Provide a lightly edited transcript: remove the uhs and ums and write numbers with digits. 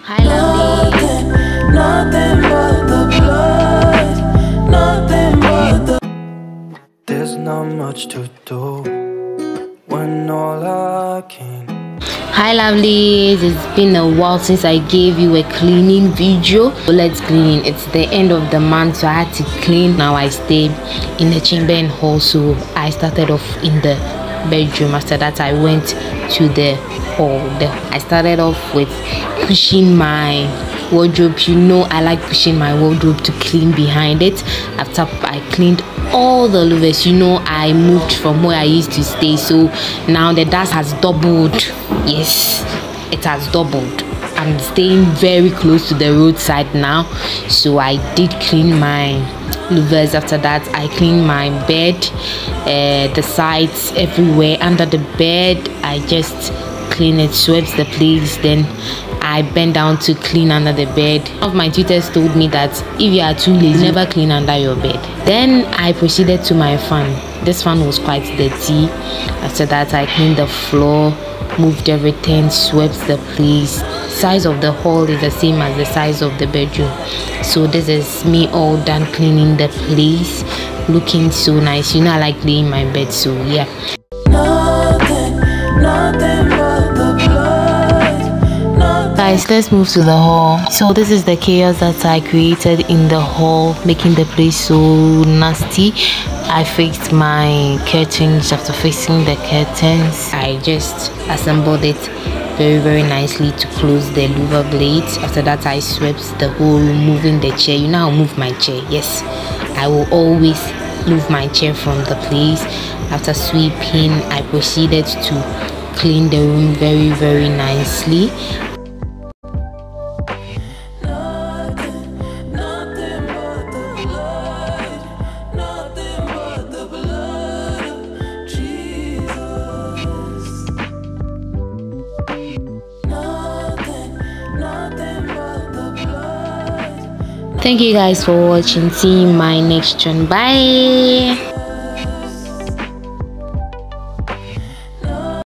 Hi, lovely. Nothing but the blood. Nothing but the. There's not much to do when all I can. Hi, lovelies. It's been a while since I gave you a cleaning video. So let's clean. It's the end of the month, so I had to clean. Now I stay in the chamber and hall, so I started off in the bedroom. After that, I went to the hall. I started off with pushing my wardrobe. You know, I like pushing my wardrobe to clean behind it. After I cleaned all the louvers, you know, I moved from where I used to stay, so now the dust has doubled. Yes, it has doubled. I'm staying very close to the roadside now, so I did clean my louvers. After that, I cleaned my bed, the sides, everywhere under the bed. I just clean it, swept the place, then I bent down to clean under the bed. One of my tutors told me that if you are too lazy, never clean under your bed. Then I proceeded to my fan. This fan was quite dirty. After that, I cleaned the floor, moved everything, swept the place. Size of the hall is the same as the size of the bedroom. So this is me all done cleaning the place, looking so nice. You know, I like laying my bed, so yeah. Nothing but the blood. Guys, let's move to the hall. So this is the chaos that I created in the hall, making the place so nasty. I fixed my curtains. After fixing the curtains, I just assembled it very nicely to close the louver blades. After that, I swept the whole room, moving the chair. You know, I'll move my chair. Yes, I will always move my chair from the place. After sweeping, I proceeded to clean the room very nicely. Thank you guys for watching. See you in my next one. Bye.